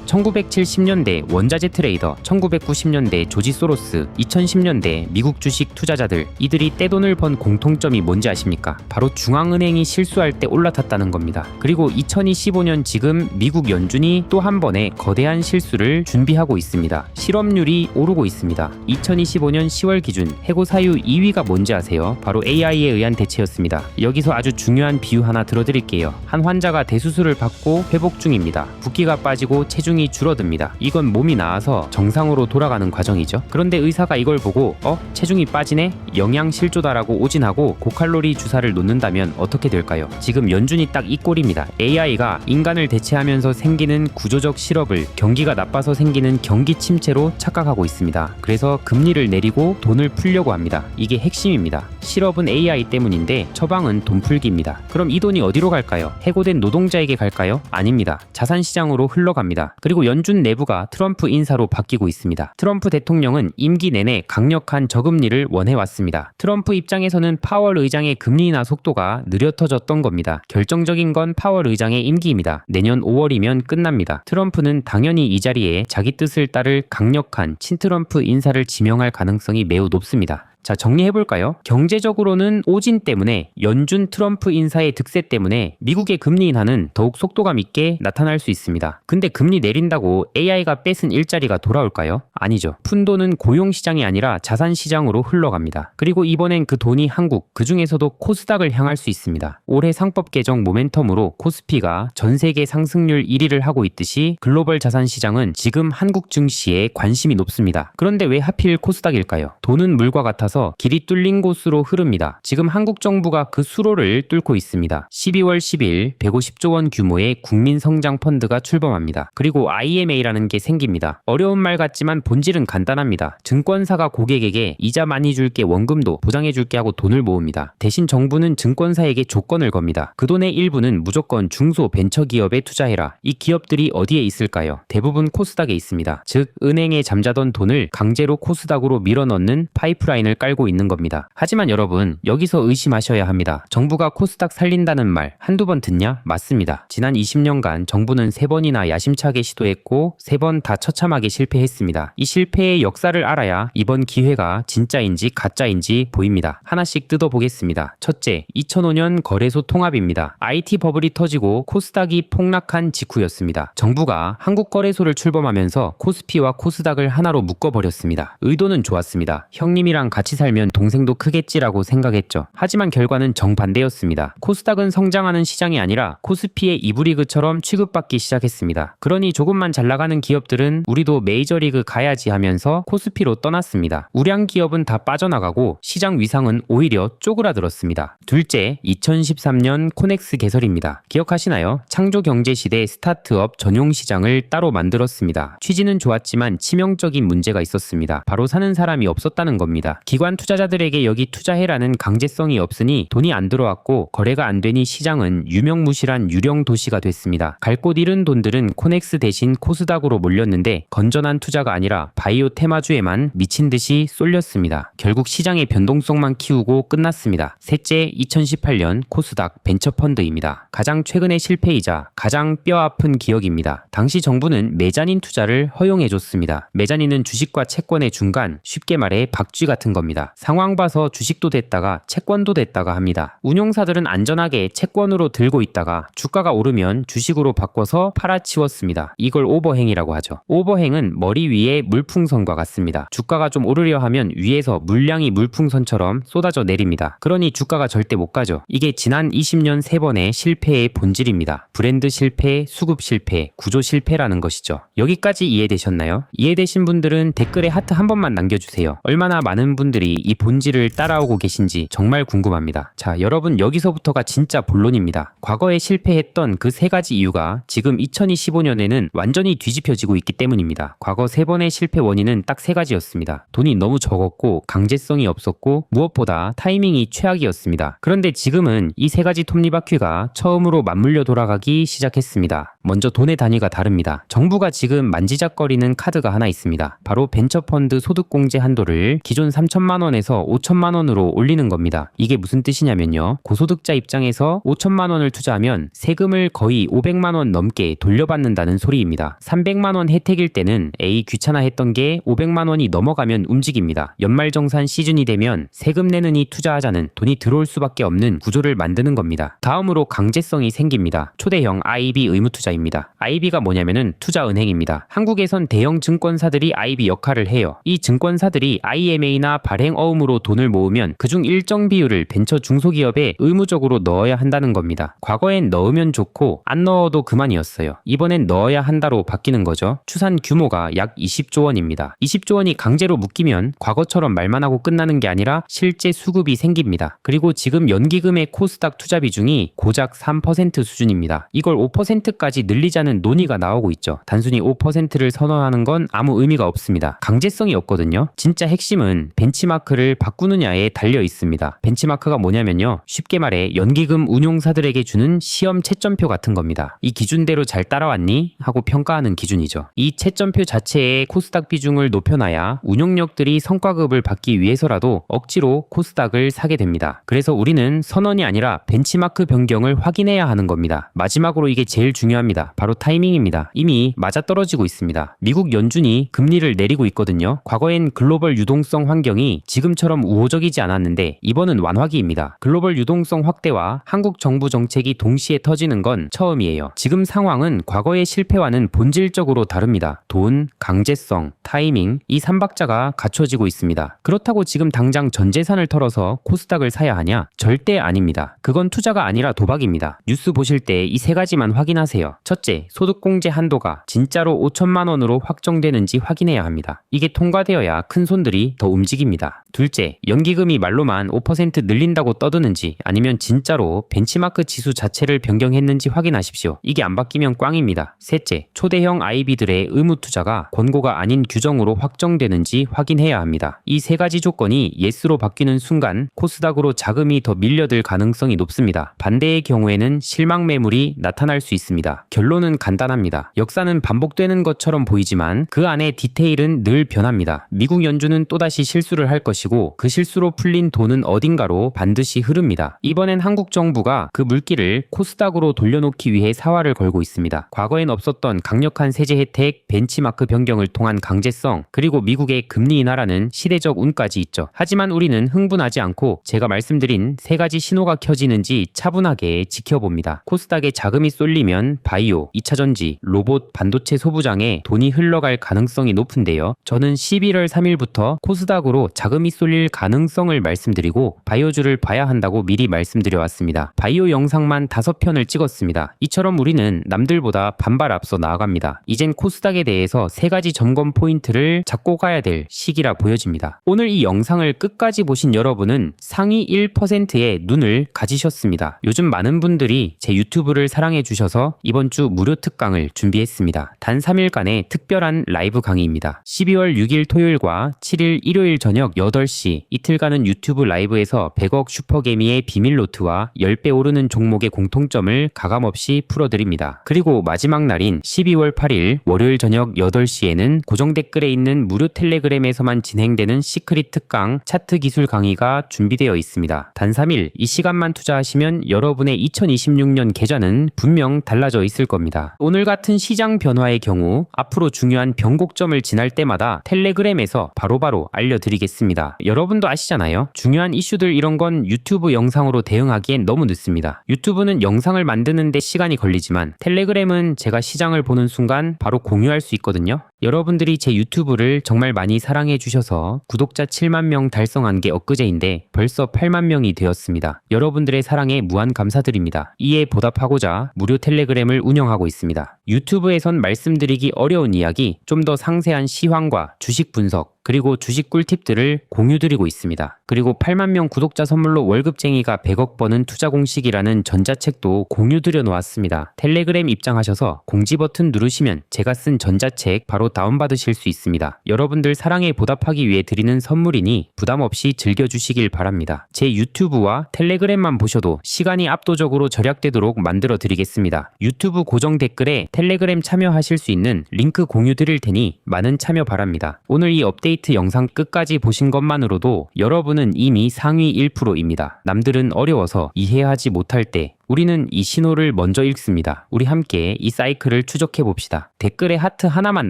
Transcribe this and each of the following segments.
1970년대 원자재 트레이더, 1990년대 조지 소로스, 2010년대 미국 주식 투자자들, 이들이 떼돈을 번 공통점이 뭔지 아십니까? 바로 중앙은행이 실수할 때 올라탔다는 겁니다. 그리고 2025년 지금 미국 연준이 또 한 번의 거대한 실수를 준비하고 있습니다. 실업률이 오르고 있습니다. 2025년 10월 기준 해고 사유 2위가 뭔지 아세요? 바로 AI에 의한 대체였습니다. 여기서 아주 중요한 비유 하나 들어드릴게요. 한 환자가 대수술을 받고 회복 중입니다. 붓기가 빠지고 체중이 줄어듭니다. 이건 몸이 나아서 정상으로 돌아가는 과정이죠. 그런데 의사가 이걸 보고 체중이 빠지네? 영양실조다라고 오진하고 고칼로리 주사를 놓는다면 어떻게 될까요? 지금 연준이 딱 이 꼴입니다. AI가 인간을 대체하면서 생기는 구조적 실업을 경기가 나빠서 생기는 경기 침체로 착각하고 있습니다. 그래서 금리를 내리고 돈을 풀려고 합니다. 이게 핵심입니다. 실업은 AI 때문인데 처방은 돈 풀기입니다. 그럼 이 돈이 어디로 갈까요? 해고된 노동자에게 갈까요? 아닙니다. 자산시장으로 흘러갑니다. 그리고 연준 내부가 트럼프 인사로 바뀌고 있습니다. 트럼프 대통령은 임기 내내 강력한 저금리를 원해왔습니다. 트럼프 입장에서는 파월 의장의 금리 인하 속도가 느려터졌던 겁니다. 결정적인 건 파월 의장의 임기입니다. 내년 5월이면 끝납니다. 트럼프는 당연히 이 자리에 자기 뜻을 따를 강력한 친트럼프 인사를 지명할 가능성이 매우 높습니다. 자, 정리해볼까요? 경제적으로는 오진 때문에 연준 트럼프 인사의 득세 때문에 미국의 금리 인하는 더욱 속도감 있게 나타날 수 있습니다. 근데 금리 내린다고 AI가 뺏은 일자리가 돌아올까요? 아니죠. 푼돈은 고용시장이 아니라 자산시장으로 흘러갑니다. 그리고 이번엔 그 돈이 한국, 그 중에서도 코스닥을 향할 수 있습니다. 올해 상법 개정 모멘텀으로 코스피가 전 세계 상승률 1위를 하고 있듯이 글로벌 자산시장은 지금 한국 증시에 관심이 높습니다. 그런데 왜 하필 코스닥일까요? 돈은 물과 같아서 길이 뚫린 곳으로 흐릅니다. 지금 한국 정부가 그 수로를 뚫고 있습니다. 12월 10일 150조 원 규모의 국민성장펀드가 출범합니다. 그리고 IMA라는 게 생깁니다. 어려운 말 같지만 본질은 간단합니다. 증권사가 고객에게 이자 많이 줄게, 원금도 보장해 줄게 하고 돈을 모읍니다. 대신 정부는 증권사에게 조건을 겁니다. 그 돈의 일부는 무조건 중소 벤처기업에 투자해라. 이 기업들이 어디에 있을까요? 대부분 코스닥에 있습니다. 즉 은행에 잠자던 돈을 강제로 코스닥으로 밀어넣는 파이프라인을 깔고 있는 겁니다. 하지만 여러분, 여기서 의심하셔야 합니다. 정부가 코스닥 살린다는 말 한두 번 듣냐? 맞습니다. 지난 20년간 정부는 3번이나 야심차게 시도했고 3번 다 처참하게 실패했습니다. 이 실패의 역사를 알아야 이번 기회가 진짜인지 가짜인지 보입니다. 하나씩 뜯어보겠습니다. 첫째, 2005년 거래소 통합입니다. IT 버블이 터지고 코스닥이 폭락한 직후였습니다. 정부가 한국거래소를 출범하면서 코스피와 코스닥을 하나로 묶어버렸습니다. 의도는 좋았습니다. 형님이랑 같이 살면 동생도 크겠지라고 생각했죠. 하지만 결과는 정반대였습니다. 코스닥은 성장하는 시장이 아니라 코스피의 2부 리그처럼 취급받기 시작했습니다. 그러니 조금만 잘 나가는 기업들은 우리도 메이저리그 가야지 하면서 코스피로 떠났습니다. 우량 기업은 다 빠져나가고 시장 위상은 오히려 쪼그라들었습니다. 둘째, 2013년 코넥스 개설입니다. 기억하시나요? 창조경제시대 스타트업 전용 시장을 따로 만들었습니다. 취지는 좋았지만 치명적인 문제가 있었습니다. 바로 사는 사람이 없었다는 겁니다. 기관 투자자들에게 여기 투자해라는 강제성이 없으니 돈이 안 들어왔고 거래가 안 되니 시장은 유명무실한 유령 도시가 됐습니다. 갈 곳 잃은 돈들은 코넥스 대신 코스닥으로 몰렸는데 건전한 투자가 아니라 바이오 테마주에만 미친 듯이 쏠렸습니다. 결국 시장의 변동성만 키우고 끝났습니다. 셋째, 2018년 코스닥 벤처펀드입니다. 가장 최근의 실패이자 가장 뼈아픈 기억입니다. 당시 정부는 메자닌 투자를 허용해줬습니다. 메자닌은 주식과 채권의 중간, 쉽게 말해 박쥐 같은 겁니다. 상황 봐서 주식도 됐다가 채권도 됐다가 합니다. 운용사들은 안전하게 채권으로 들고 있다가 주가가 오르면 주식으로 바꿔서 팔아치웠습니다. 이걸 오버행이라고 하죠. 오버행은 머리 위에 물풍선과 같습니다. 주가가 좀 오르려 하면 위에서 물량이 물풍선처럼 쏟아져 내립니다. 그러니 주가가 절대 못 가죠. 이게 지난 20년 3번의 실패의 본질입니다. 브랜드 실패, 수급 실패, 구조 실패라는 것이죠. 여기까지 이해되셨나요? 이해되신 분들은 댓글에 하트 한 번만 남겨주세요. 얼마나 많은 분들이 이 본질을 따라오고 계신지 정말 궁금합니다. 자, 여러분, 여기서부터가 진짜 본론입니다. 과거에 실패했던 그 3가지 이유가 지금 2025년에는 완전히 뒤집혀지고 있기 때문입니다. 과거 3번의 실패 원인은 딱 3가지였습니다. 돈이 너무 적었고 강제성이 없었고 무엇보다 타이밍이 최악이었습니다. 그런데 지금은 이 3가지 톱니바퀴가 처음으로 맞물려 돌아가기 시작했습니다. 먼저 돈의 단위가 다릅니다. 정부가 지금 만지작거리는 카드가 하나 있습니다. 바로 벤처펀드 소득공제 한도를 기존 3천만 3천만 원에서 5천만 원으로 올리는 겁니다. 이게 무슨 뜻이냐면요. 고소득자 입장에서 5천만 원을 투자하면 세금을 거의 500만 원 넘게 돌려받는다는 소리입니다. 300만 원 혜택일 때는 에이 귀찮아 했던 게 500만 원이 넘어가면 움직입니다. 연말정산 시즌이 되면 세금 내느니 투자하자는 돈이 들어올 수밖에 없는 구조를 만드는 겁니다. 다음으로 강제성이 생깁니다. 초대형 IB 의무투자입니다. IB가 뭐냐면은 투자은행입니다. 한국에선 대형 증권사들이 IB 역할을 해요. 이 증권사들이 IMA나 발행어음으로 돈을 모으면 그중 일정 비율을 벤처 중소기업에 의무적으로 넣어야 한다는 겁니다. 과거엔 넣으면 좋고 안 넣어도 그만이었어요. 이번엔 넣어야 한다로 바뀌는 거죠. 추산 규모가 약 20조 원입니다. 20조 원이 강제로 묶이면 과거처럼 말만 하고 끝나는 게 아니라 실제 수급이 생깁니다. 그리고 지금 연기금의 코스닥 투자 비중이 고작 3% 수준입니다. 이걸 5%까지 늘리자는 논의가 나오고 있죠. 단순히 5%를 선언하는 건 아무 의미가 없습니다. 강제성이 없거든요. 진짜 핵심은 벤치마크를 바꾸느냐에 달려 있습니다. 벤치마크가 뭐냐면요. 쉽게 말해 연기금 운용사들에게 주는 시험 채점표 같은 겁니다. 이 기준대로 잘 따라왔니? 하고 평가하는 기준이죠. 이 채점표 자체에 코스닥 비중을 높여놔야 운용력들이 성과급을 받기 위해서라도 억지로 코스닥을 사게 됩니다. 그래서 우리는 선언이 아니라 벤치마크 변경을 확인해야 하는 겁니다. 마지막으로 이게 제일 중요합니다. 바로 타이밍입니다. 이미 맞아떨어지고 있습니다. 미국 연준이 금리를 내리고 있거든요. 과거엔 글로벌 유동성 환경이 지금처럼 우호적이지 않았는데 이번은 완화기입니다. 글로벌 유동성 확대와 한국 정부 정책이 동시에 터지는 건 처음이에요. 지금 상황은 과거의 실패와는 본질적으로 다릅니다. 돈, 강제성, 타이밍 이 3박자가 갖춰지고 있습니다. 그렇다고 지금 당장 전 재산을 털어서 코스닥을 사야 하냐? 절대 아닙니다. 그건 투자가 아니라 도박입니다. 뉴스 보실 때 이 세 가지만 확인하세요. 첫째, 소득공제 한도가 진짜로 5천만 원으로 확정되는지 확인해야 합니다. 이게 통과되어야 큰 손들이 더 움직입니다. 둘째, 연기금이 말로만 5% 늘린다고 떠드는지 아니면 진짜로 벤치마크 지수 자체를 변경했는지 확인하십시오. 이게 안 바뀌면 꽝입니다. 셋째, 초대형 IB들의 의무투자가 권고가 아닌 규정으로 확정되는지 확인해야 합니다. 이 세 가지 조건이 예스로 바뀌는 순간 코스닥으로 자금이 더 밀려들 가능성이 높습니다. 반대의 경우에는 실망 매물이 나타날 수 있습니다. 결론은 간단합니다. 역사는 반복되는 것처럼 보이지만 그 안에 디테일은 늘 변합니다. 미국 연준은 또다시 실수를 할 것이고 그 실수로 풀린 돈은 어딘가로 반드시 흐릅니다. 이번엔 한국 정부가 그 물기를 코스닥으로 돌려놓기 위해 사활을 걸고 있습니다. 과거엔 없었던 강력한 세제 혜택, 벤치마크 변경을 통한 강제성, 그리고 미국의 금리 인하라는 시대적 운까지 있죠. 하지만 우리는 흥분하지 않고 제가 말씀드린 세 가지 신호가 켜지는지 차분하게 지켜봅니다. 코스닥에 자금이 쏠리면 바이오, 2차전지, 로봇, 반도체 소부장에 돈이 흘러갈 가능성이 높은데요. 저는 11월 3일부터 코스닥으로 자금이 쏠릴 가능성을 말씀드리고 바이오주를 봐야 한다고 미리 말씀드려왔습니다. 바이오 영상만 5편을 찍었습니다. 이처럼 우리는 남들보다 반발 앞서 나아갑니다. 이젠 코스닥에 대해서 세 가지 점검 포인트를 잡고 가야 될 시기라 보여집니다. 오늘 이 영상을 끝까지 보신 여러분은 상위 1%의 눈을 가지셨습니다. 요즘 많은 분들이 제 유튜브를 사랑해 주셔서 이번 주 무료 특강을 준비했습니다. 단 3일간의 특별한 라이브 강의입니다. 12월 6일 토요일과 7일 일요일 저녁 8시 이틀간은 유튜브 라이브에서 100억 슈퍼개미의 비밀 노트와 10배 오르는 종목의 공통점을 가감없이 풀어드립니다. 그리고 마지막 날인 12월 8일 월요일 저녁 8시에는 고정 댓글에 있는 무료 텔레그램에서만 진행되는 시크릿 특강 차트 기술 강의가 준비되어 있습니다. 단 3일 이 시간만 투자하시면 여러분의 2026년 계좌는 분명 달라져 있을 겁니다. 오늘 같은 시장 변화의 경우 앞으로 중요한 변곡점을 지날 때마다 텔레그램에서 바로바로 알려드리겠습니다. 여러분도 아시잖아요. 중요한 이슈들 이런 건 유튜브 영상으로 대응하기엔 너무 늦습니다. 유튜브는 영상을 만드는데 시간이 걸리지만 텔레그램은 제가 시장을 보는 순간 바로 공유할 수 있거든요. 여러분들이 제 유튜브를 정말 많이 사랑해 주셔서 구독자 7만 명 달성한 게 엊그제인데 벌써 8만 명이 되었습니다. 여러분들의 사랑에 무한 감사드립니다. 이에 보답하고자 무료 텔레그램을 운영하고 있습니다. 유튜브에선 말씀드리기 어려운 이야기, 좀 더 상세한 시황과 주식 분석, 그리고 주식 꿀팁들을 공유드리고 있습니다. 그리고 8만 명 구독자 선물로 월급쟁이가 100억 버는 투자 공식이라는 전자책도 공유드려 놓았습니다. 텔레그램 입장하셔서 공지 버튼 누르시면 제가 쓴 전자책 바로 바로 다운받으실 수 있습니다. 여러분들 사랑에 보답하기 위해 드리는 선물이니 부담 없이 즐겨주시길 바랍니다. 제 유튜브와 텔레그램만 보셔도 시간이 압도적으로 절약되도록 만들어 드리겠습니다. 유튜브 고정 댓글에 텔레그램 참여하실 수 있는 링크 공유 드릴 테니 많은 참여 바랍니다. 오늘 이 업데이트 영상 끝까지 보신 것만으로도 여러분은 이미 상위 1%입니다. 남들은 어려워서 이해하지 못할 때 우리는 이 신호를 먼저 읽습니다. 우리 함께 이 사이클을 추적해 봅시다. 댓글에 하트 하나만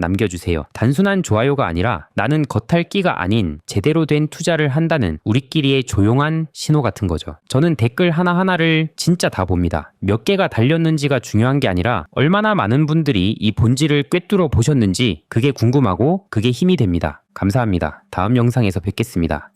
남겨주세요. 단순한 좋아요가 아니라 나는 겉핥기가 아닌 제대로 된 투자를 한다는 우리끼리의 조용한 신호 같은 거죠. 저는 댓글 하나하나를 진짜 다 봅니다. 몇 개가 달렸는지가 중요한 게 아니라 얼마나 많은 분들이 이 본질을 꿰뚫어 보셨는지 그게 궁금하고 그게 힘이 됩니다. 감사합니다. 다음 영상에서 뵙겠습니다.